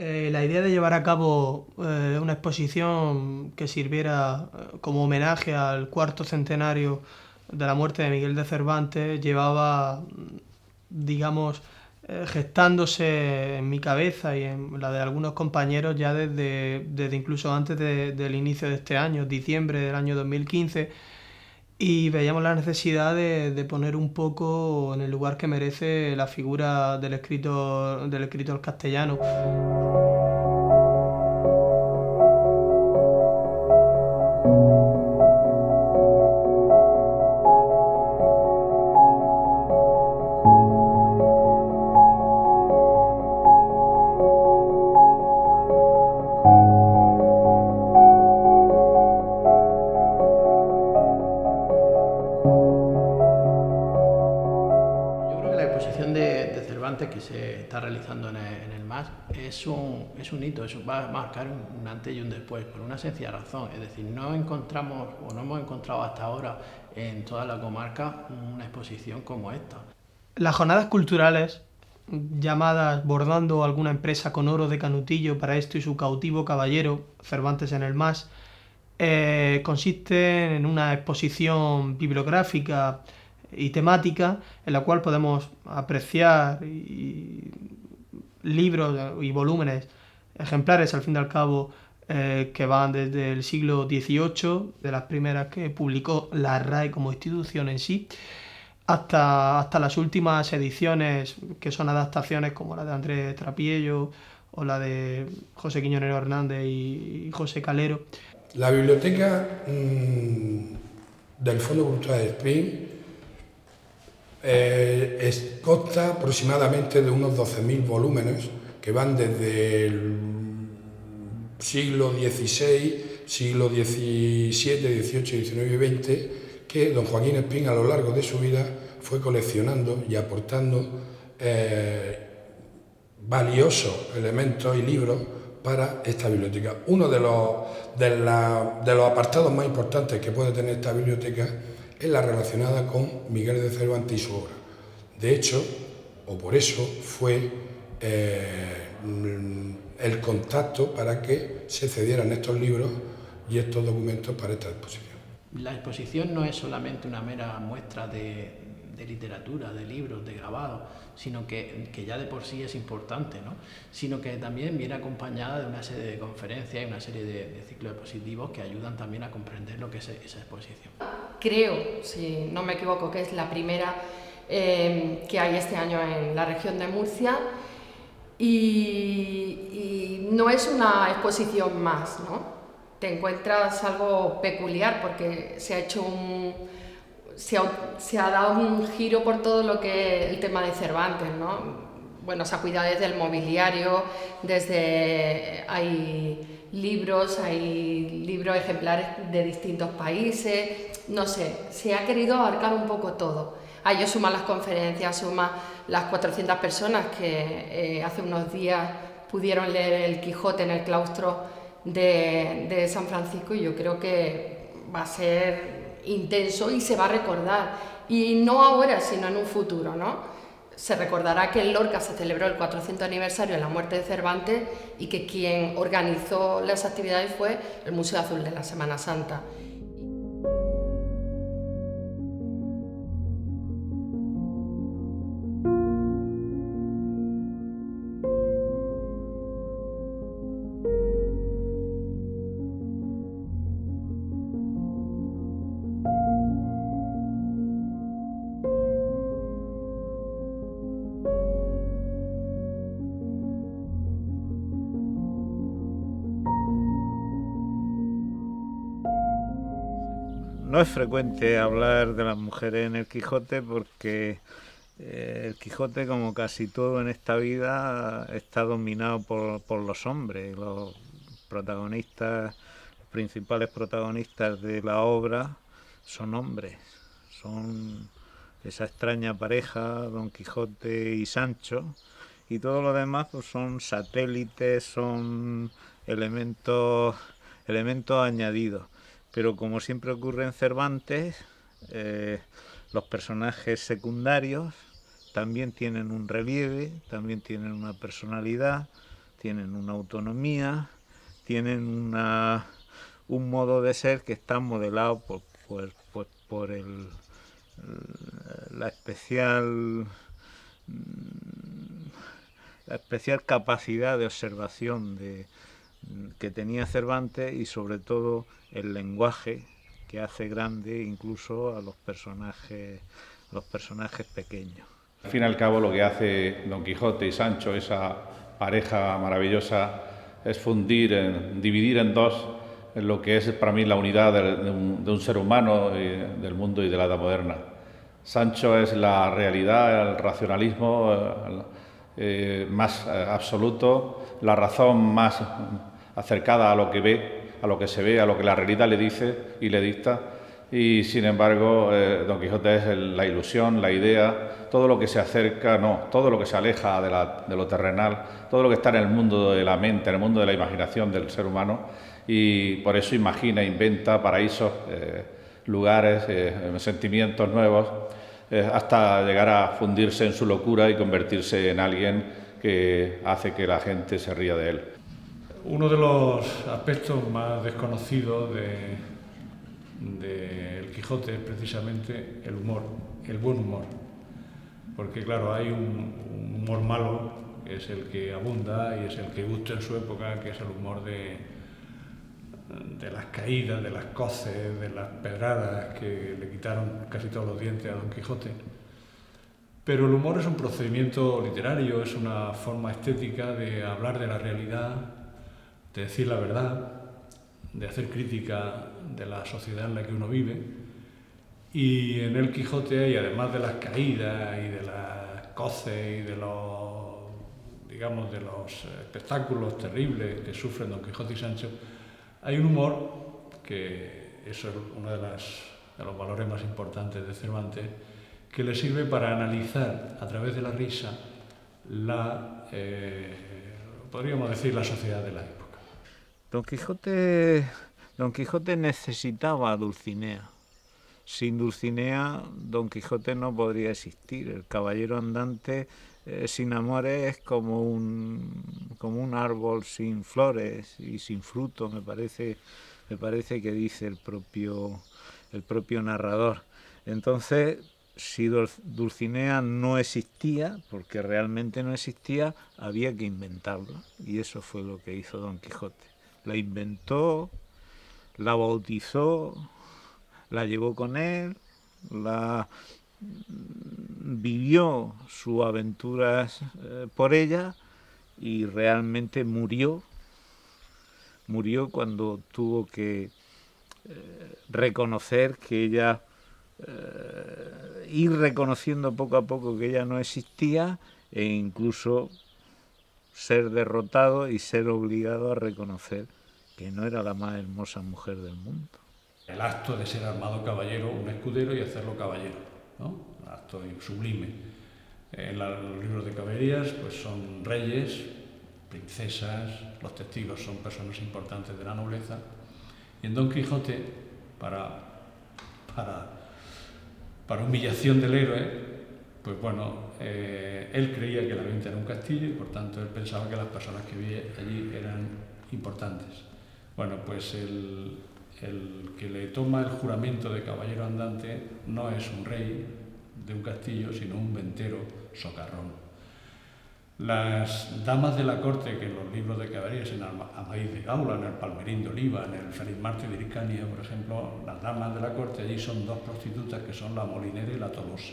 La idea de llevar a cabo una exposición que sirviera como homenaje al cuarto centenario de la muerte de Miguel de Cervantes llevaba, digamos, gestándose en mi cabeza y en la de algunos compañeros ya desde incluso antes del inicio de este año, diciembre del año 2015, y veíamos la necesidad de poner un poco en el lugar que merece la figura del escritor castellano. Yo creo que la exposición de Cervantes que se está realizando en el MAS es un hito, eso va a marcar un antes y un después, por una sencilla razón. Es decir, no encontramos o no hemos encontrado hasta ahora en toda la comarca una exposición como esta. Las jornadas culturales, llamadas Bordando alguna empresa con oro de Canutillo para esto y su cautivo caballero, Cervantes en el Mas, consisten en una exposición bibliográfica y temática en la cual podemos apreciar libros y volúmenes ejemplares, al fin y al cabo, que van desde el siglo XVIII, de las primeras que publicó la RAE como institución en sí, hasta las últimas ediciones, que son adaptaciones como la de Andrés Trapiello o la de José Quiñonero Hernández y José Calero. La biblioteca del Fondo Cultural de Spring consta aproximadamente de unos 12.000 volúmenes que van desde el siglo XVI, siglo XVII, XVIII, XIX y XX, que don Joaquín Espín a lo largo de su vida fue coleccionando y aportando valiosos elementos y libros para esta biblioteca. Uno de los apartados más importantes que puede tener esta biblioteca es la relacionada con Miguel de Cervantes y su obra. De hecho, o por eso, fue el contacto para que se cedieran estos libros y estos documentos para esta exposición. La exposición no es solamente una mera muestra de literatura, de libros, de grabados, sino que ya de por sí es importante, ¿no? Sino que también viene acompañada de una serie de conferencias y una serie de ciclos expositivos que ayudan también a comprender lo que es esa exposición. Creo, si no me equivoco, que es la primera que hay este año en la región de Murcia y no es una exposición más, ¿no? Te encuentras algo peculiar porque se ha dado un giro por todo lo que es el tema de Cervantes, ¿no? Bueno, se ha cuidado desde el mobiliario, hay libros ejemplares de distintos países, no sé, se ha querido abarcar un poco todo. A ello suman las conferencias, suma las 400 personas que hace unos días pudieron leer el Quijote en el claustro de San Francisco, y yo creo que va a ser intenso y se va a recordar, y no ahora sino en un futuro, ¿no? Se recordará que en Lorca se celebró el 400 aniversario de la muerte de Cervantes y que quien organizó las actividades fue el Museo Azul de la Semana Santa. No es frecuente hablar de las mujeres en el Quijote porque el Quijote, como casi todo en esta vida, está dominado por los hombres. Los protagonistas, los principales protagonistas de la obra son hombres. Son esa extraña pareja, Don Quijote y Sancho, y todo lo demás pues son satélites, son elementos añadidos. Pero como siempre ocurre en Cervantes, los personajes secundarios también tienen un relieve, también tienen una personalidad, tienen una autonomía, tienen un modo de ser que está modelado por la especial capacidad de observación que tenía Cervantes, y sobre todo el lenguaje que hace grande incluso a los personajes pequeños. Al fin y al cabo, lo que hace Don Quijote y Sancho, esa pareja maravillosa, es dividir en dos lo que es para mí la unidad de un ser humano, del mundo y de la edad moderna. Sancho es la realidad, el racionalismo más absoluto, la razón más acercada a lo que ve, a lo que se ve, a lo que la realidad le dice y le dicta. Y sin embargo, Don Quijote es la ilusión, la idea, todo lo que se acerca, todo lo que se aleja de lo terrenal, todo lo que está en el mundo de la mente, en el mundo de la imaginación del ser humano, y por eso imagina, inventa paraísos, lugares, sentimientos nuevos, hasta llegar a fundirse en su locura y convertirse en alguien que hace que la gente se ría de él. Uno de los aspectos más desconocidos de El Quijote es precisamente el humor, el buen humor. Porque claro, hay un humor malo, que es el que abunda y es el que gusta en su época, que es el humor de las caídas, de las coces, de las pedradas que le quitaron casi todos los dientes a Don Quijote. Pero el humor es un procedimiento literario, es una forma estética de hablar de la realidad, de decir la verdad, de hacer crítica de la sociedad en la que uno vive. Y en El Quijote, y además de las caídas y de las coces y de los, digamos, de los espectáculos terribles que sufren Don Quijote y Sancho, hay un humor que eso es uno de los valores más importantes de Cervantes, que le sirve para analizar a través de la risa podríamos decir, la sociedad de la época. Don Quijote necesitaba a Dulcinea. Sin Dulcinea, Don Quijote no podría existir. El caballero andante sin amores es como un árbol sin flores y sin fruto, me parece que dice el propio narrador. Entonces, si Dulcinea no existía, porque realmente no existía, había que inventarla, y eso fue lo que hizo Don Quijote. La inventó, la bautizó, la llevó con él, vivió sus aventuras por ella, y realmente murió cuando tuvo que reconocer que ella, ir reconociendo poco a poco que ella no existía, e incluso ser derrotado y ser obligado a reconocer que no era la más hermosa mujer del mundo. El acto de ser armado caballero, un escudero, y hacerlo caballero, ¿no? Un acto sublime. En los libros de caballerías pues son reyes, princesas, los testigos son personas importantes de la nobleza, y en Don Quijote, para humillación del héroe, pues bueno, él creía que la venta era un castillo y por tanto él pensaba que las personas que vivía allí eran importantes. Bueno, pues el que le toma el juramento de caballero andante no es un rey de un castillo, sino un ventero socarrón. Las damas de la corte, que en los libros de caballerías, en Amadís de Gaula, en el Palmerín de Oliva, en el Feliz Marte de Hircania, por ejemplo, las damas de la corte allí son dos prostitutas, que son la Molinera y la Tolosa.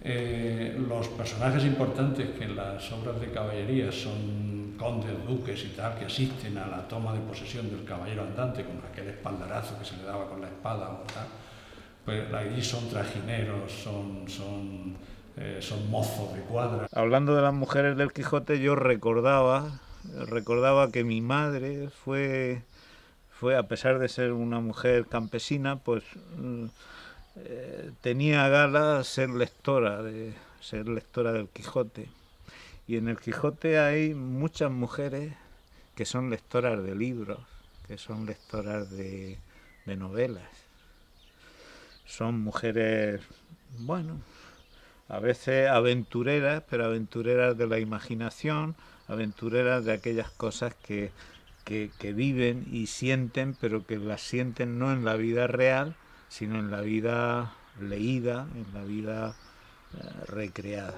Los personajes importantes que en las obras de caballería son condes, duques y tal, que asisten a la toma de posesión del caballero andante con aquel espaldarazo que se le daba con la espada o tal, pues allí son trajineros, son mozos de cuadra. Hablando de las mujeres del Quijote, yo recordaba que mi madre fue, a pesar de ser una mujer campesina, pues tenía gala ser lectora del Quijote. Y en el Quijote hay muchas mujeres que son lectoras de libros, que son lectoras de novelas. Son mujeres, bueno, a veces aventureras, pero aventureras de la imaginación, aventureras de aquellas cosas que viven y sienten, pero que las sienten no en la vida real, sino en la vida leída, en la vida recreada.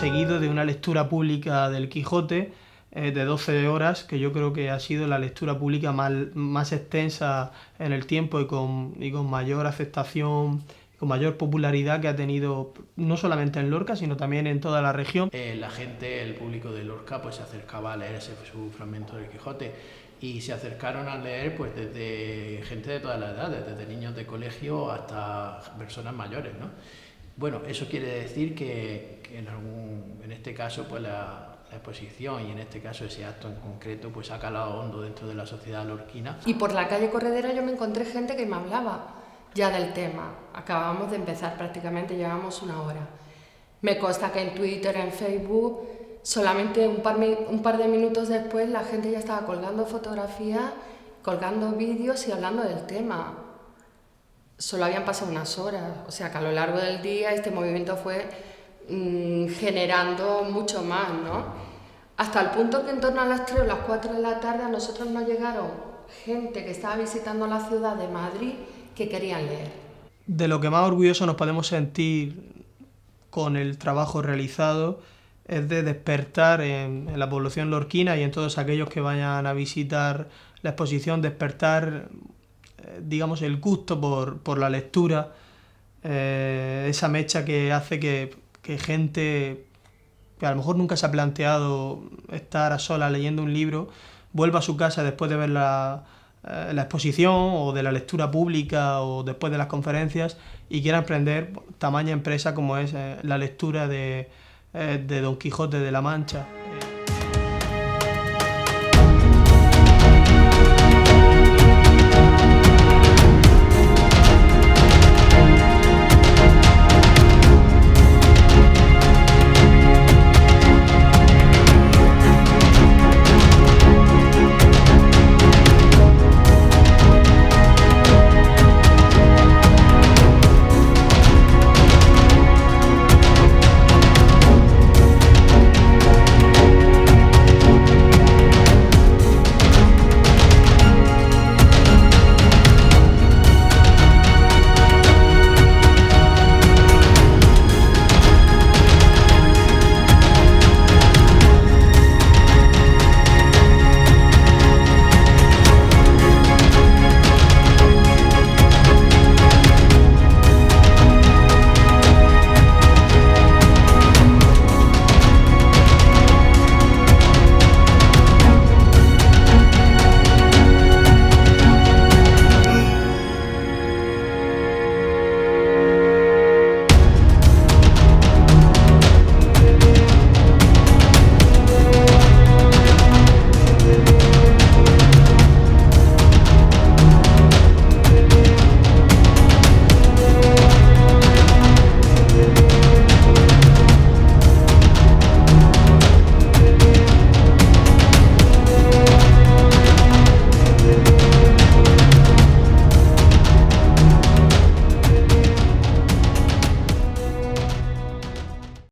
Seguido de una lectura pública del Quijote de 12 horas, que yo creo que ha sido la lectura pública más extensa en el tiempo y con mayor aceptación, con mayor popularidad que ha tenido no solamente en Lorca, sino también en toda la región. La gente, el público de Lorca, pues se acercaba a leer su fragmento del Quijote, y se acercaron a leer pues desde gente de todas las edades, desde niños de colegio hasta personas mayores, ¿no? Bueno, eso quiere decir que en este caso pues la exposición, y en este caso ese acto en concreto, pues ha calado hondo dentro de la sociedad lorquina. Y por la calle Corredera yo me encontré gente que me hablaba ya del tema. Acabamos de empezar prácticamente, llevamos una hora. Me consta que en Twitter, en Facebook, solamente un par de minutos después la gente ya estaba colgando fotografías, colgando vídeos y hablando del tema. Solo habían pasado unas horas, o sea que a lo largo del día este movimiento fue generando mucho más, ¿no? Hasta el punto que en torno a las 3 o las 4 de la tarde a nosotros nos llegaron gente que estaba visitando la ciudad de Madrid que querían leer. De lo que más orgullosos nos podemos sentir con el trabajo realizado es de despertar en la población lorquina y en todos aquellos que vayan a visitar la exposición, despertar digamos el gusto por la lectura, esa mecha que hace que gente que a lo mejor nunca se ha planteado estar a solas leyendo un libro vuelva a su casa después de ver la exposición o de la lectura pública o después de las conferencias y quiera emprender tamaña empresa como es la lectura de Don Quijote de la Mancha.